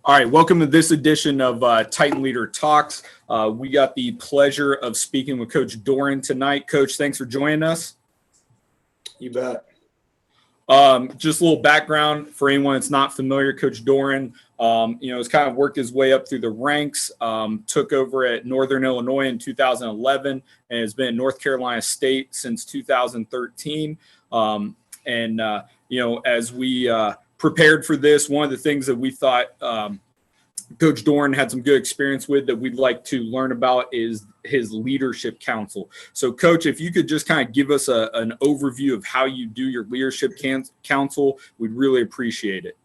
All right, welcome to this edition of Titan Leader Talks. We got the pleasure of speaking with Coach Doeren tonight. Coach, thanks for joining us. You bet. Just a little background for anyone that's not familiar. Coach Doeren, has kind of worked his way up through the ranks, took over at Northern Illinois in 2011, and has been at North Carolina State since 2013. As we prepared for this, one of the things that we thought Coach Doeren had some good experience with that we'd like to learn about is his leadership council. So, Coach, if you could just kind of give us an overview of how you do your leadership council, we'd really appreciate it.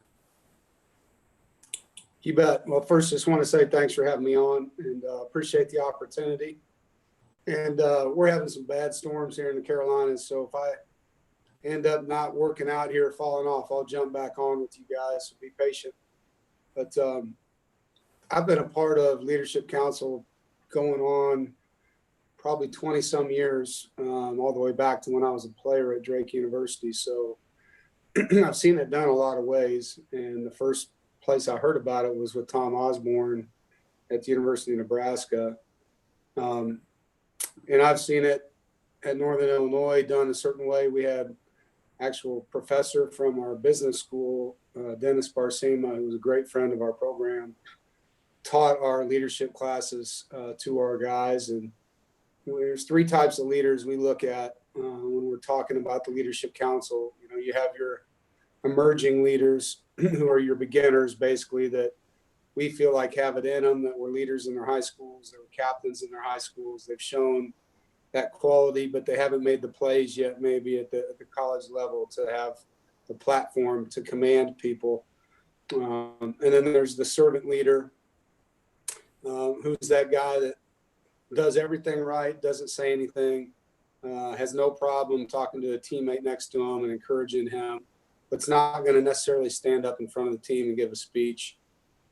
You bet. Well, first, just want to say thanks for having me on and appreciate the opportunity. And we're having some bad storms here in the Carolinas, so if I end up not working out here, falling off, I'll jump back on with you guys, so be patient. But I've been a part of Leadership Council going on probably 20 some years, all the way back to when I was a player at Drake University. So I've seen it done a lot of ways. And the first place I heard about it was with Tom Osborne at the University of Nebraska. And I've seen it at Northern Illinois done a certain way. We had actual professor from our business school, Dennis Barsema, who was a great friend of our program, taught our leadership classes to our guys. And there's three types of leaders we look at when we're talking about the Leadership Council. You have your emerging leaders who are your beginners, basically, that we feel like have it in them, that were leaders in their high schools, that were captains in their high schools. They've shown that quality, but they haven't made the plays yet, maybe at the college level, to have the platform to command people. And then there's the servant leader, who's that guy that does everything right, doesn't say anything, has no problem talking to a teammate next to him and encouraging him, but's not going to necessarily stand up in front of the team and give a speech,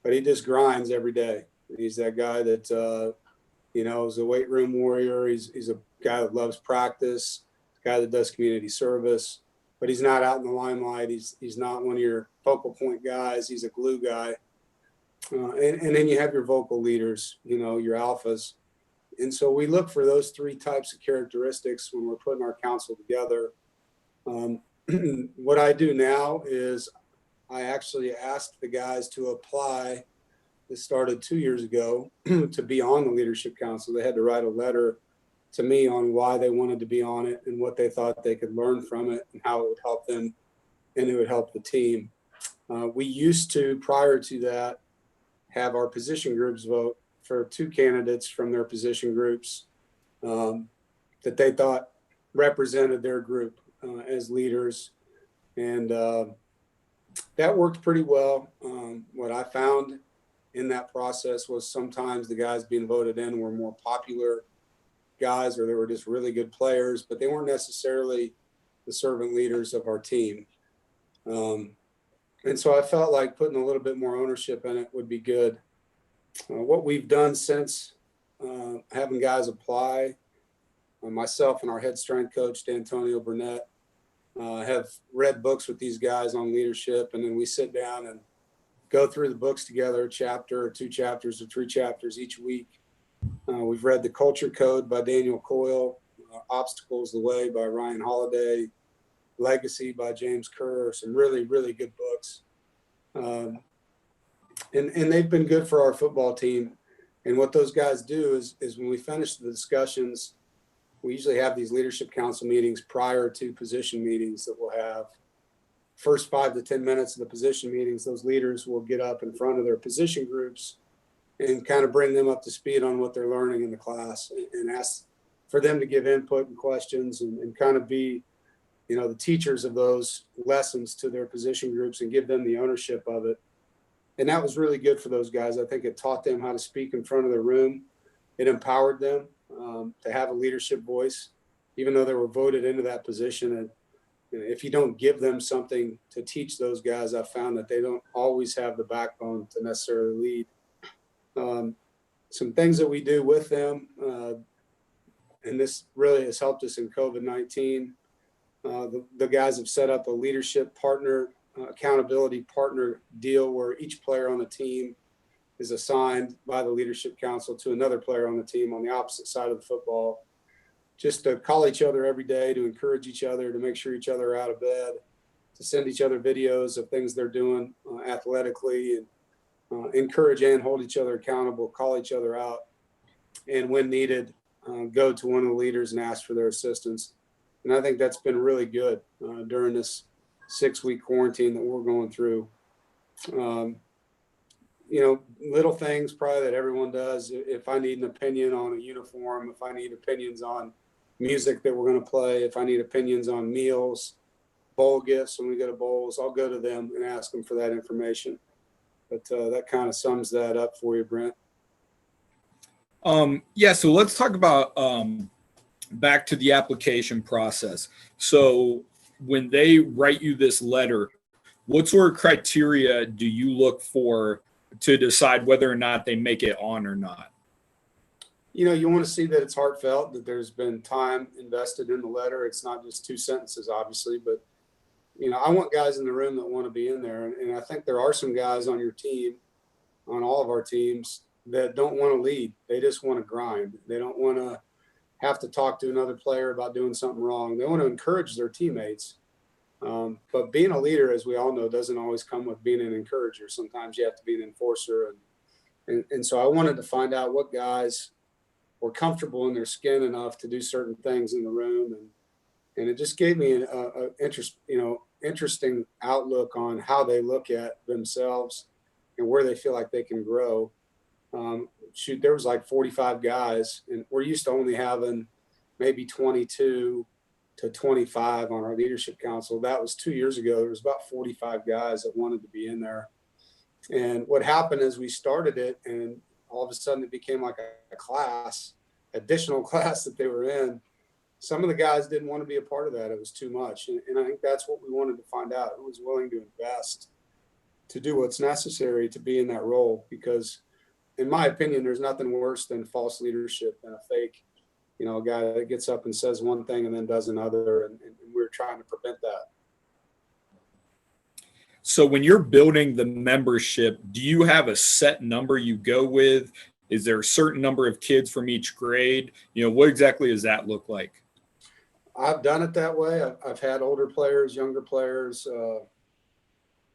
but he just grinds every day. He's that guy that, is a weight room warrior. He's a guy that loves practice, a guy that does community service, but he's not out in the limelight. He's not one of your focal point guys. He's a glue guy. And then you have your vocal leaders, your alphas. And so we look for those three types of characteristics when we're putting our council together. What I do now is I actually asked the guys to apply. This started 2 years ago to be on the Leadership Council. They had to write a letter to me on why they wanted to be on it and what they thought they could learn from it and how it would help them and it would help the team. We used to, prior to that, have our position groups vote for two candidates from their position groups that they thought represented their group as leaders. And that worked pretty well. What I found in that process was sometimes the guys being voted in were more popular guys, or they were just really good players, but they weren't necessarily the servant leaders of our team. And so I felt like putting a little bit more ownership in it would be good. What we've done since having guys apply, myself and our head strength coach, D'Antonio Burnett, have read books with these guys on leadership, and then we sit down and go through the books together, a chapter or two chapters or three chapters each week. We've read The Culture Code by Daniel Coyle, Obstacles the Way by Ryan Holiday, Legacy by James Kerr, some really, really good books. And they've been good for our football team. And what those guys do is when we finish the discussions, we usually have these leadership council meetings prior to position meetings that we'll have. First 5 to 10 minutes of the position meetings, those leaders will get up in front of their position groups and kind of bring them up to speed on what they're learning in the class and ask for them to give input and questions and kind of be, the teachers of those lessons to their position groups and give them the ownership of it. And that was really good for those guys. I think it taught them how to speak in front of the room. It empowered them to have a leadership voice, even though they were voted into that position. And if you don't give them something to teach those guys, I found that they don't always have the backbone to necessarily lead. Some things that we do with them, and this really has helped us in COVID-19. The guys have set up a leadership partner accountability partner deal where each player on the team is assigned by the leadership council to another player on the team on the opposite side of the football, just to call each other every day, to encourage each other, to make sure each other are out of bed, to send each other videos of things they're doing athletically, and encourage and hold each other accountable, call each other out, and when needed, go to one of the leaders and ask for their assistance. And I think that's been really good during this 6-week quarantine that we're going through. Little things probably that everyone does. If I need an opinion on a uniform, if I need opinions on music that we're going to play, if I need opinions on meals, bowl gifts when we go to bowls, I'll go to them and ask them for that information. But that kind of sums that up for you, Brent. Yeah, so let's talk about back to the application process. So when they write you this letter, what sort of criteria do you look for to decide whether or not they make it on or not? You want to see that it's heartfelt, that there's been time invested in the letter. It's not just 2 sentences, obviously, but I want guys in the room that want to be in there. And I think there are some guys on your team, on all of our teams, that don't want to lead. They just want to grind. They don't want to have to talk to another player about doing something wrong. They want to encourage their teammates. But being a leader, as we all know, doesn't always come with being an encourager. Sometimes you have to be an enforcer. And so I wanted to find out what guys were comfortable in their skin enough to do certain things in the room. And it just gave me an interesting outlook on how they look at themselves and where they feel like they can grow. There was like 45 guys, and we're used to only having maybe 22 to 25 on our leadership council. That was 2 years ago. There was about 45 guys that wanted to be in there. And what happened is we started it, and all of a sudden it became like a class, additional class that they were in. Some of the guys didn't want to be a part of that. It was too much. And I think that's what we wanted to find out. Who was willing to invest to do what's necessary to be in that role? Because in my opinion, there's nothing worse than false leadership and a fake, a guy that gets up and says one thing and then does another. And we're trying to prevent that. So when you're building the membership, do you have a set number you go with? Is there a certain number of kids from each grade? What exactly does that look like? I've done it that way. I've had older players, younger players.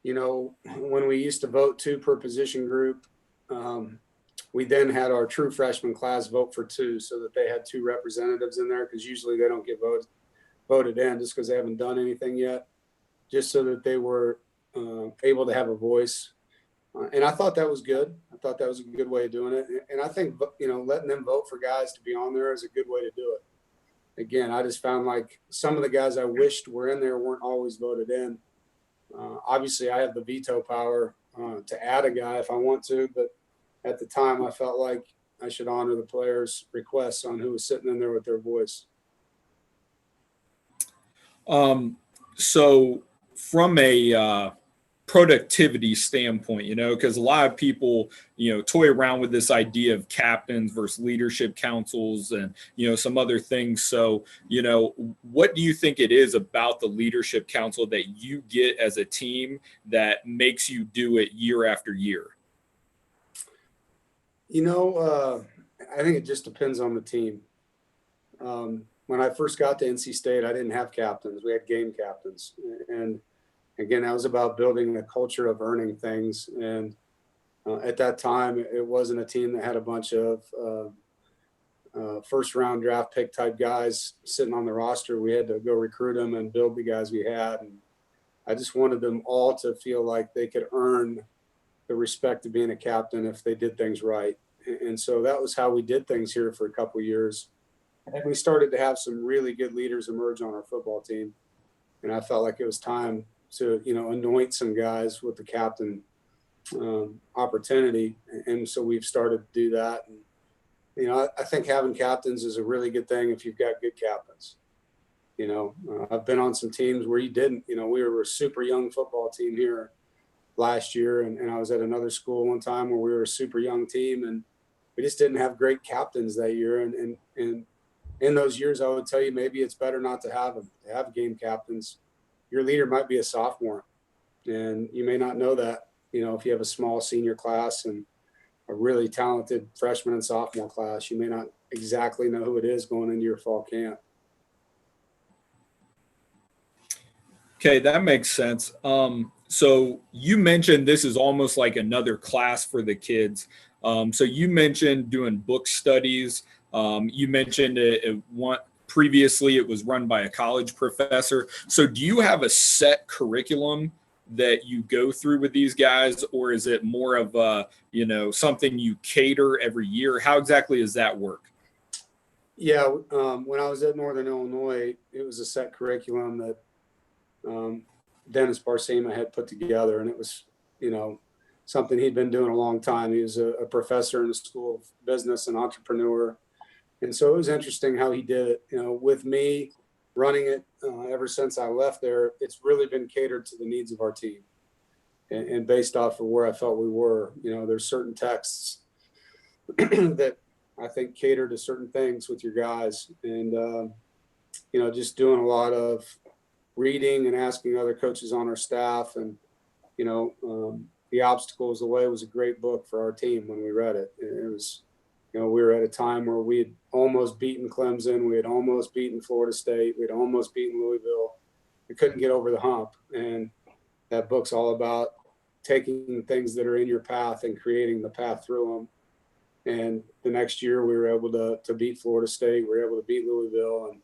When we used to vote 2 per position group, we then had our true freshman class vote for 2 so that they had 2 representatives in there, because usually they don't get voted in just because they haven't done anything yet, just so that they were able to have a voice. And I thought that was good. I thought that was a good way of doing it. And I think, letting them vote for guys to be on there is a good way to do it. Again, I just found like some of the guys I wished were in there weren't always voted in. Obviously, I have the veto power to add a guy if I want to, but at the time I felt like I should honor the players' requests on who was sitting in there with their voice. So from a productivity standpoint, because a lot of people, toy around with this idea of captains versus leadership councils and, some other things. So, what do you think it is about the leadership council that you get as a team that makes you do it year after year? I think it just depends on the team. When I first got to NC State, I didn't have captains. We had game captains. And again, that was about building a culture of earning things. And at that time, it wasn't a team that had a bunch of first round draft pick type guys sitting on the roster. We had to go recruit them and build the guys we had. And I just wanted them all to feel like they could earn the respect of being a captain if they did things right. And so that was how we did things here for a couple of years. And we started to have some really good leaders emerge on our football team. And I felt like it was time to, anoint some guys with the captain opportunity. And so we've started to do that. And, I think having captains is a really good thing if you've got good captains. I've been on some teams where you didn't, we were a super young football team here last year. And I was at another school one time where we were a super young team and we just didn't have great captains that year. And in those years, I would tell you, maybe it's better not to have game captains. Your leader might be a sophomore, And you may not know that, if you have a small senior class and a really talented freshman and sophomore class, you may not exactly know who it is going into your fall camp. Okay, that makes sense. So you mentioned this is almost like another class for the kids. So you mentioned doing book studies. You mentioned previously it was run by a college professor. So do you have a set curriculum that you go through with these guys, or is it more of something you cater every year? How exactly does that work? Yeah, when I was at Northern Illinois, it was a set curriculum that Dennis Barsema had put together, and it was, something he'd been doing a long time. He was a professor in the School of Business and entrepreneur, and so it was interesting how he did it. With me running it ever since I left there, it's really been catered to the needs of our team, and based off of where I felt we were. There's certain texts that I think cater to certain things with your guys, and just doing a lot of reading and asking other coaches on our staff, and The Obstacle is the Way was a great book for our team when we read it. It was, we were at a time where we had almost beaten Clemson, we had almost beaten Florida State, we had almost beaten Louisville. We couldn't get over the hump, and that book's all about taking things that are in your path and creating the path through them. And the next year we were able to beat Florida State, we were able to beat Louisville, and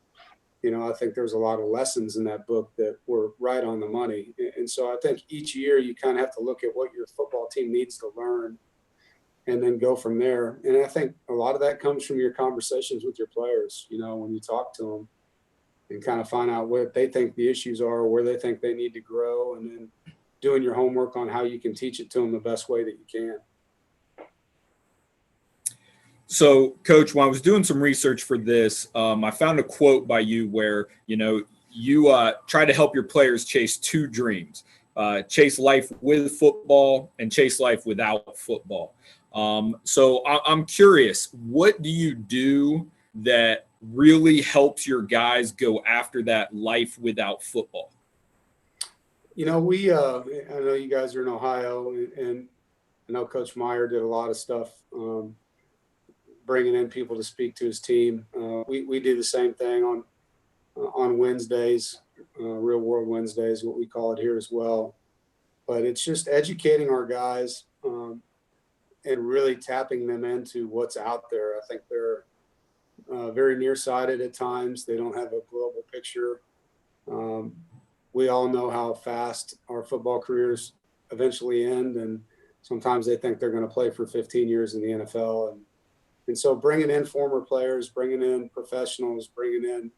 I think there's a lot of lessons in that book that were right on the money. And so I think each year you kind of have to look at what your football team needs to learn and then go from there. And I think a lot of that comes from your conversations with your players, when you talk to them and kind of find out what they think the issues are, where they think they need to grow, and then doing your homework on how you can teach it to them the best way that you can. So, Coach, when I was doing some research for this, I found a quote by you where you try to help your players chase two dreams: chase life with football and chase life without football. So, I'm curious, what do you do that really helps your guys go after that life without football? I know you guys are in Ohio, and I know Coach Meyer did a lot of stuff. Bringing in people to speak to his team. We do the same thing on Wednesdays, Real World Wednesdays, what we call it here as well. But it's just educating our guys and really tapping them into what's out there. I think they're very nearsighted at times. They don't have a global picture. We all know how fast our football careers eventually end, and sometimes they think they're going to play for 15 years in the NFL. And so bringing in former players, bringing in professionals, bringing in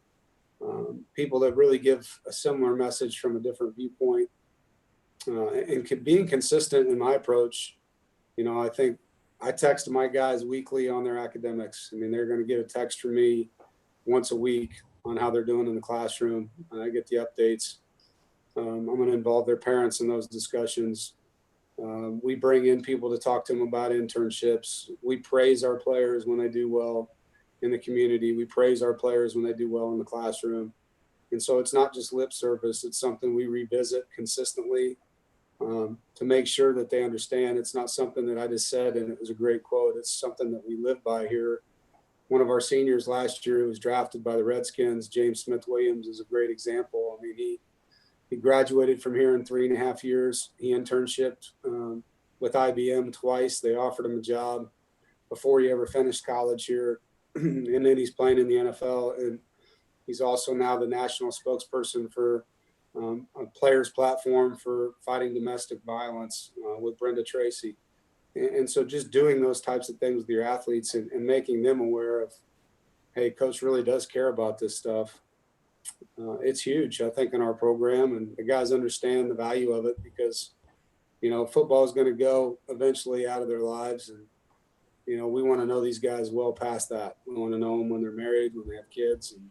people that really give a similar message from a different viewpoint, and being consistent in my approach. I think I text my guys weekly on their academics. I mean, they're going to get a text from me once a week on how they're doing in the classroom. I get the updates. I'm going to involve their parents in those discussions. We bring in people to talk to them about internships. We praise our players when they do well in the community. We praise our players when they do well in the classroom. And so it's not just lip service. It's something we revisit consistently to make sure that they understand it's not something that I just said and it was a great quote. It's something that we live by here. One of our seniors last year who was drafted by the Redskins, James Smith-Williams, is a great example. I mean, he graduated from here in 3.5 years. He internshipped with IBM twice. They offered him a job before he ever finished college here. And then he's playing in the NFL. And he's also now the national spokesperson for a players platform for fighting domestic violence with Brenda Tracy. And so just doing those types of things with your athletes and making them aware of, hey, coach really does care about this stuff. It's huge, I think, in our program, and the guys understand the value of it because, football is going to go eventually out of their lives. And, we want to know these guys well past that. We want to know them when they're married, when they have kids, and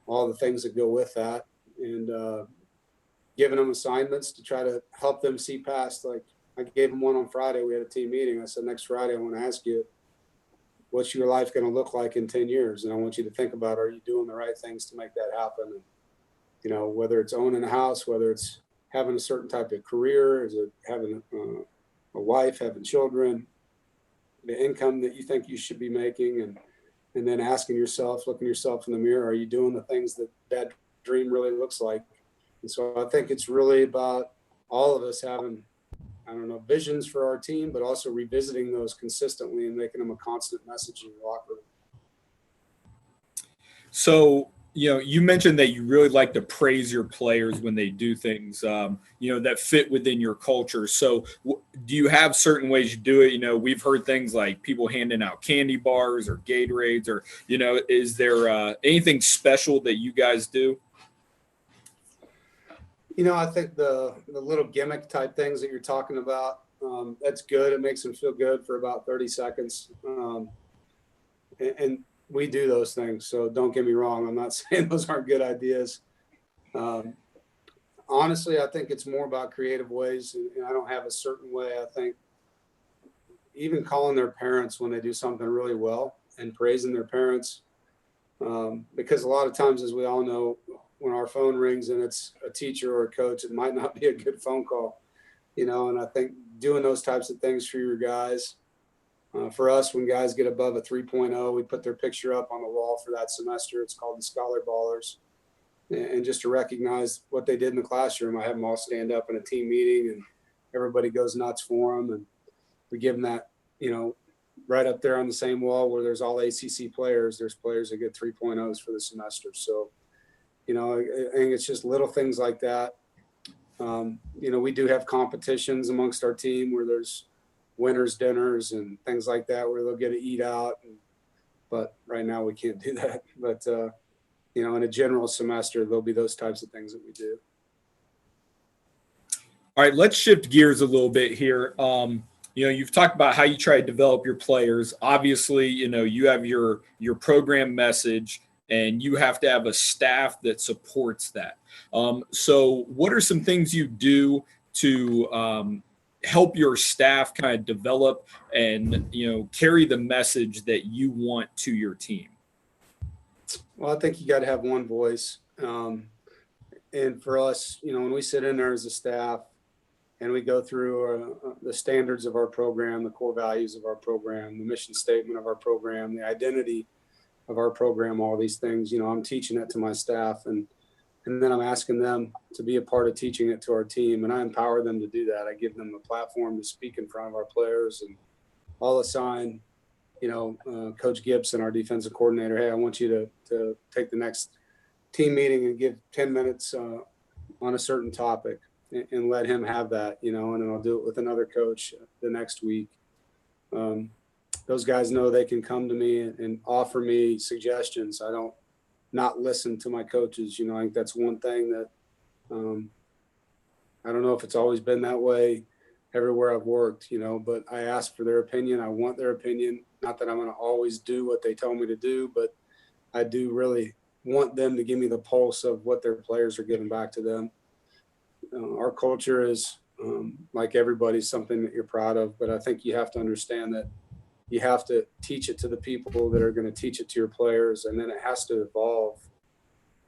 all the things that go with that. And giving them assignments to try to help them see past. Like I gave them one on Friday. We had a team meeting. I said, next Friday, I want to ask you, what's your life going to look like in 10 years? And I want you to think about, are you doing the right things to make that happen? And, whether it's owning a house, whether it's having a certain type of career? Is it having a wife, having children, the income that you think you should be making, and then asking yourself, looking yourself in the mirror, are you doing the things that that dream really looks like? And so I think it's really about all of us having, I don't know, visions for our team, but also revisiting those consistently and making them a constant message in the locker room. So, you mentioned that you really like to praise your players when they do things, that fit within your culture. So, do you have certain ways you do it? We've heard things like people handing out candy bars or Gatorades, or, is there anything special that you guys do? I think the little gimmick type things that you're talking about, that's good. It makes them feel good for about 30 seconds. And we do those things. So don't get me wrong. I'm not saying those aren't good ideas. Honestly, I think it's more about creative ways, and I don't have a certain way. I think even calling their parents when they do something really well and praising their parents, because a lot of times, as we all know, when our phone rings and it's a teacher or a coach, it might not be a good phone call, and I think doing those types of things for your guys. For us, when guys get above a 3.0, we put their picture up on the wall for that semester. It's called the Scholar Ballers. And just to recognize what they did in the classroom, I have them all stand up in a team meeting, and everybody goes nuts for them. And we give them that, right up there on the same wall where there's all ACC players. There's players that get 3.0s for the semester. So, I think it's just little things like that. We do have competitions amongst our team where there's winners dinners and things like that where they'll get to eat out. But right now we can't do that. But, in a general semester, there'll be those types of things that we do. All right, let's shift gears a little bit here. You've talked about how you try to develop your players. Obviously, you have your program message, and you have to have a staff that supports that. So what are some things you do to help your staff kind of develop and, carry the message that you want to your team? Well, I think you got to have one voice. And for us, when we sit in there as a staff and we go through the standards of our program, the core values of our program, the mission statement of our program, the identity of our program, all these things, I'm teaching it to my staff, and then I'm asking them to be a part of teaching it to our team, and I empower them to do that. I give them a platform to speak in front of our players, and I'll assign, Coach Gibson, our defensive coordinator, hey, I want you to take the next team meeting and give 10 minutes on a certain topic, and let him have that, and then I'll do it with another coach the next week. Those guys know they can come to me and offer me suggestions. I don't not listen to my coaches. I think that's one thing that I don't know if it's always been that way everywhere I've worked, but I ask for their opinion. I want their opinion. Not that I'm going to always do what they tell me to do, but I do really want them to give me the pulse of what their players are giving back to them. Our culture is, like everybody's, something that you're proud of, but I think you have to understand that you have to teach it to the people that are going to teach it to your players, and then it has to evolve,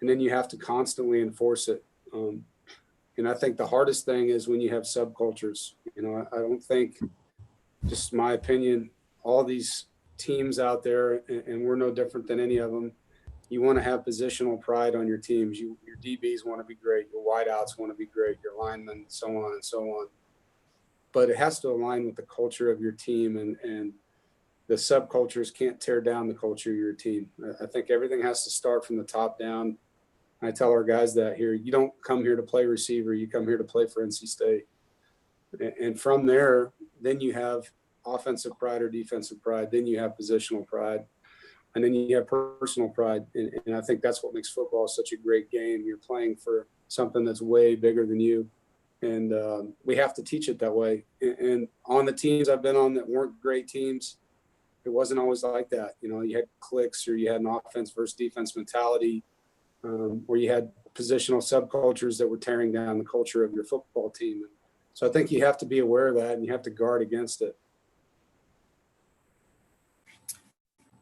and then you have to constantly enforce it. And I think the hardest thing is when you have subcultures. I don't think, just my opinion, all these teams out there, and we're no different than any of them, you want to have positional pride on your teams. Your DBs want to be great. Your wideouts want to be great. Your linemen, so on and so on. But it has to align with the culture of your team, and the subcultures can't tear down the culture of your team. I think everything has to start from the top down. I tell our guys that here, you don't come here to play receiver, you come here to play for NC State. And from there, then you have offensive pride or defensive pride, then you have positional pride, and then you have personal pride. And I think that's what makes football such a great game. You're playing for something that's way bigger than you. And we have to teach it that way. And on the teams I've been on that weren't great teams, it wasn't always like that. You had cliques, or you had an offense versus defense mentality, where you had positional subcultures that were tearing down the culture of your football team. So I think you have to be aware of that, and you have to guard against it.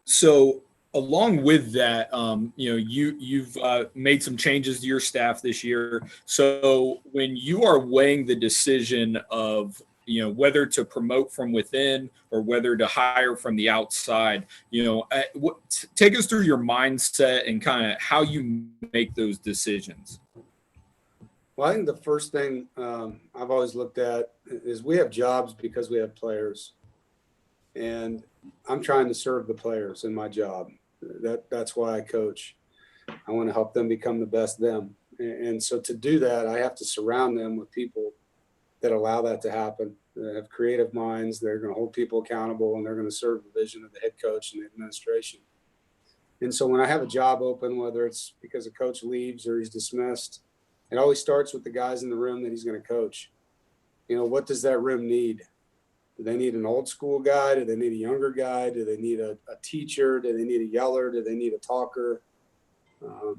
So along with that, you've made some changes to your staff this year. So when you are weighing the decision of whether to promote from within or whether to hire from the outside, take us through your mindset and kind of how you make those decisions. Well, I think the first thing I've always looked at is we have jobs because we have players, and I'm trying to serve the players in my job. That's why I coach. I want to help them become the best them. And so to do that, I have to surround them with people that allow that to happen, that have creative minds. They're going to hold people accountable, and they're going to serve the vision of the head coach and the administration. And so when I have a job open, whether it's because a coach leaves or he's dismissed, it always starts with the guys in the room that he's going to coach. What does that room need? Do they need an old school guy? Do they need a younger guy? Do they need a teacher? Do they need a yeller? Do they need a talker? I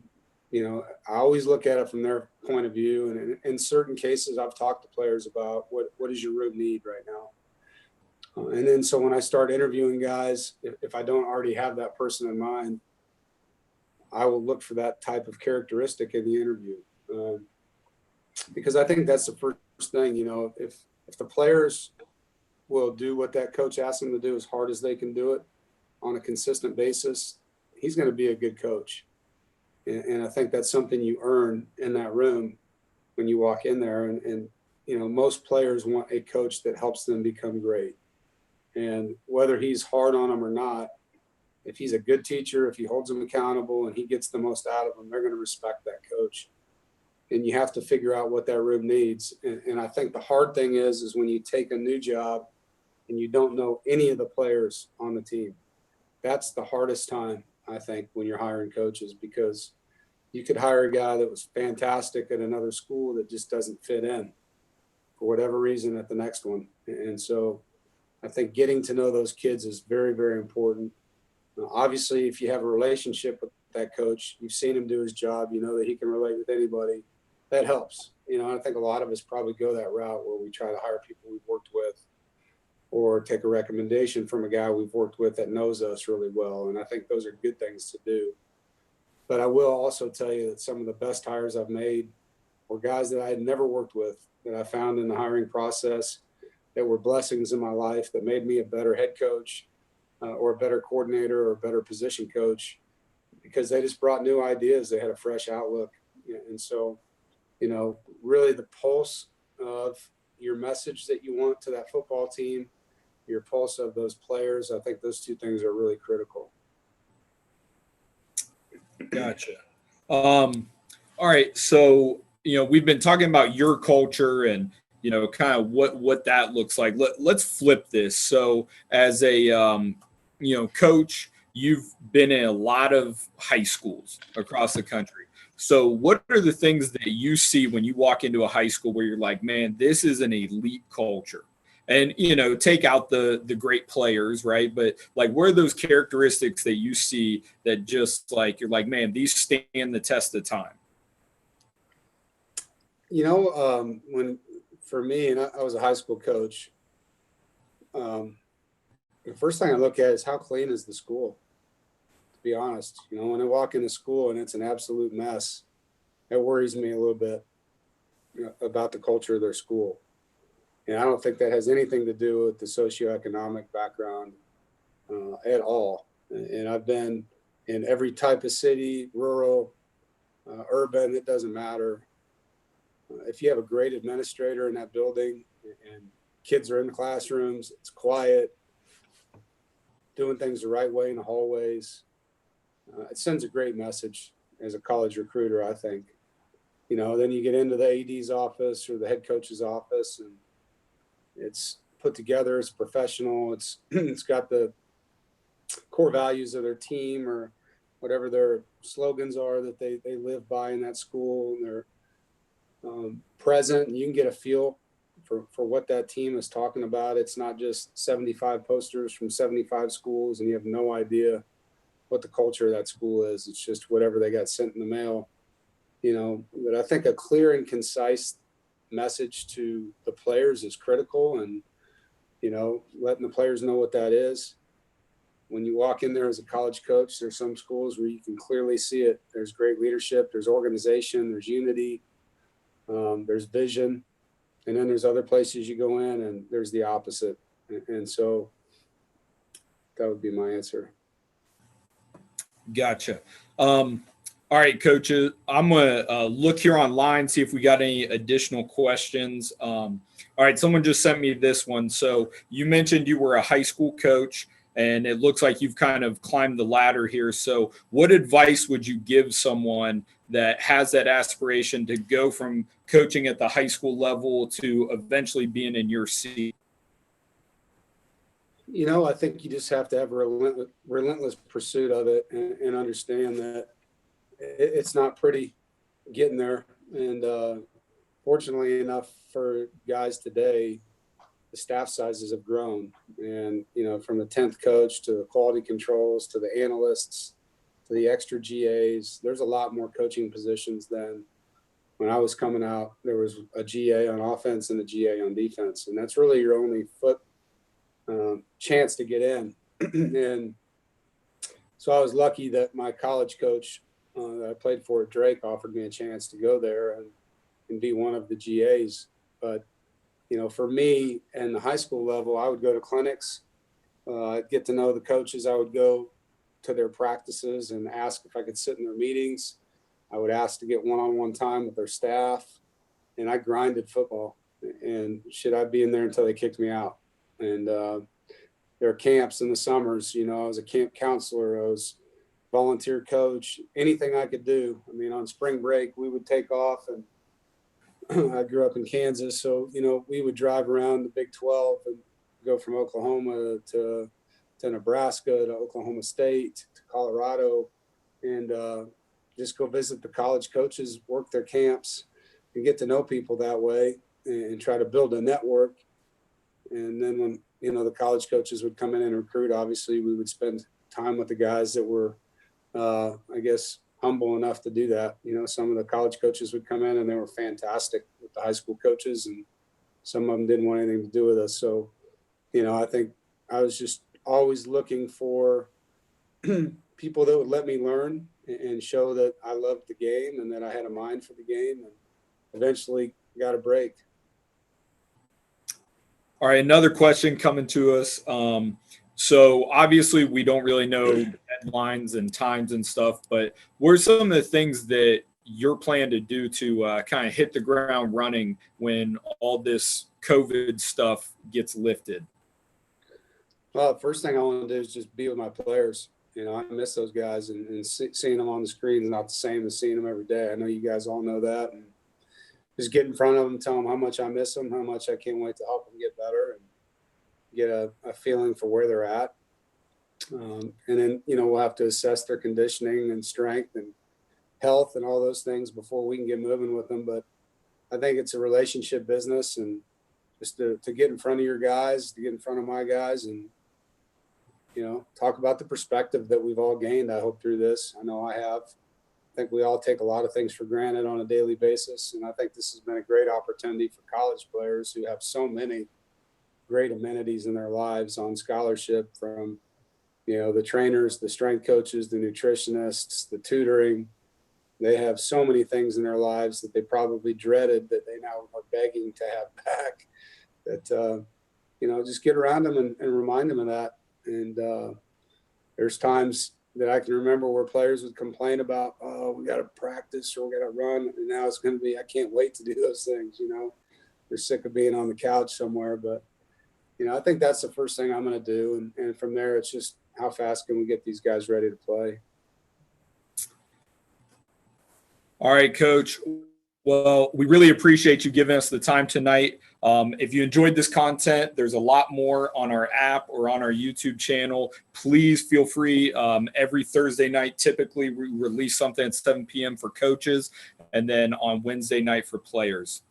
always look at it from their point of view. And in certain cases, I've talked to players about what does your room need right now? And then so when I start interviewing guys, if I don't already have that person in mind, I will look for that type of characteristic in the interview. Because I think that's the first thing, if the players will do what that coach asks them to do as hard as they can do it on a consistent basis, he's going to be a good coach. And I think that's something you earn in that room when you walk in there. And most players want a coach that helps them become great. And whether he's hard on them or not, if he's a good teacher, if he holds them accountable and he gets the most out of them, they're going to respect that coach. And you have to figure out what that room needs. And I think the hard thing is when you take a new job and you don't know any of the players on the team. That's the hardest time, I think, when you're hiring coaches, because you could hire a guy that was fantastic at another school that just doesn't fit in for whatever reason at the next one. And so I think getting to know those kids is very, very important. Obviously, if you have a relationship with that coach, you've seen him do his job, you know that he can relate with anybody. That helps. I think a lot of us probably go that route where we try to hire people we've worked with or take a recommendation from a guy we've worked with that knows us really well. And I think those are good things to do. But I will also tell you that some of the best hires I've made were guys that I had never worked with, that I found in the hiring process, that were blessings in my life, that made me a better head coach or a better coordinator or a better position coach, because they just brought new ideas. They had a fresh outlook. And so, really the pulse of your message that you want to that football team, your pulse of those players, I think those two things are really critical. Gotcha. All right. So, we've been talking about your culture and, kind of what that looks like. Let's flip this. So as a, coach, you've been in a lot of high schools across the country. So what are the things that you see when you walk into a high school where you're like, man, this is an elite culture? And, take out the great players, right? But like, where are those characteristics that you see that just like, you're like, man, these stand the test of time? When for me, and I was a high school coach, the first thing I look at is how clean is the school. Be honest, when I walk into school and it's an absolute mess, it worries me a little bit about the culture of their school. And I don't think that has anything to do with the socioeconomic background at all. And I've been in every type of city, rural, urban, it doesn't matter. If you have a great administrator in that building and kids are in the classrooms, it's quiet, doing things the right way in the hallways, it sends a great message as a college recruiter, I think. Then you get into the AD's office or the head coach's office, and it's put together, it's professional, it's got the core values of their team or whatever their slogans are that they live by in that school, and they're present, and you can get a feel for what that team is talking about. It's not just 75 posters from 75 schools and you have no idea what the culture of that school is. It's just whatever they got sent in the mail, but I think a clear and concise message to the players is critical, and, letting the players know what that is. when you walk in there as a college coach, there's some schools where you can clearly see it. There's great leadership, there's organization, there's unity, there's vision. And then there's other places you go in and there's the opposite. And so that would be my answer. Gotcha. All right, coaches, I'm going to look here online, see if we got any additional questions. All right, someone just sent me this one. So you mentioned you were a high school coach, and it looks like you've kind of climbed the ladder here. So what advice would you give someone that has that aspiration to go from coaching at the high school level to eventually being in your seat? You know, I think you just have to have a relentless pursuit of it and understand that it's not pretty getting there. And fortunately enough for guys today, the staff sizes have grown. And, you know, from the 10th coach to the quality controls to the analysts to the extra GAs, there's a lot more coaching positions than when I was coming out. There was a GA on offense and a GA on defense. And that's really your only chance to get in. And so I was lucky that my college coach that I played for at Drake offered me a chance to go there and be one of the GAs. But, you know, for me and the high school level, I would go to clinics, I'd get to know the coaches. I would go to their practices and ask if I could sit in their meetings. I would ask to get one-on-one time with their staff. And I grinded football. And I'd be in there until they kicked me out. And there are camps in the summers. You know, I was a camp counselor. I was volunteer coach, anything I could do. I mean, on spring break, we would take off, and I grew up in Kansas. So, you know, we would drive around the Big 12 and go from Oklahoma to Nebraska, to Oklahoma State, to Colorado, and just go visit the college coaches, work their camps, and get to know people that way and try to build a network. And then when, you know, the college coaches would come in and recruit, obviously we would spend time with the guys that were, I guess, humble enough to do that. You know, some of the college coaches would come in and they were fantastic with the high school coaches, and some of them didn't want anything to do with us. So, you know, I think I was just always looking for people that would let me learn and show that I loved the game and that I had a mind for the game, and eventually got a break. All right, another question coming to us. So obviously we don't really know deadlines and times and stuff, but what are some of the things that you're planning to do to kind of hit the ground running when all this COVID stuff gets lifted? Well, the first thing I want to do is just be with my players. You know, I miss those guys, and seeing them on the screen is not the same as seeing them every day. I know you guys all know that. And just get in front of them, tell them how much I miss them, how much I can't wait to help them get better, and get a feeling for where they're at. And then, you know, we'll have to assess their conditioning and strength and health and all those things before we can get moving with them. But I think it's a relationship business, and just to get in front of your guys, to get in front of my guys, and, you know, talk about the perspective that we've all gained, I hope, through this. I know I have. I think we all take a lot of things for granted on a daily basis. And I think this has been a great opportunity for college players who have so many great amenities in their lives on scholarship, from, you know, the trainers, the strength coaches, the nutritionists, the tutoring. They have so many things in their lives that they probably dreaded that they now are begging to have back, that, you know, just get around them and remind them of that. And there's times that I can remember where players would complain about, oh, we got to practice or we got to run. And now it's going to be, I can't wait to do those things. You know, they're sick of being on the couch somewhere. But, you know, I think that's the first thing I'm going to do. And from there, it's just how fast can we get these guys ready to play? All right, Coach. Well, we really appreciate you giving us the time tonight. If you enjoyed this content, there's a lot more on our app or on our YouTube channel. Please feel free. Every Thursday night, typically we release something at 7 p.m. for coaches, and then on Wednesday night for players.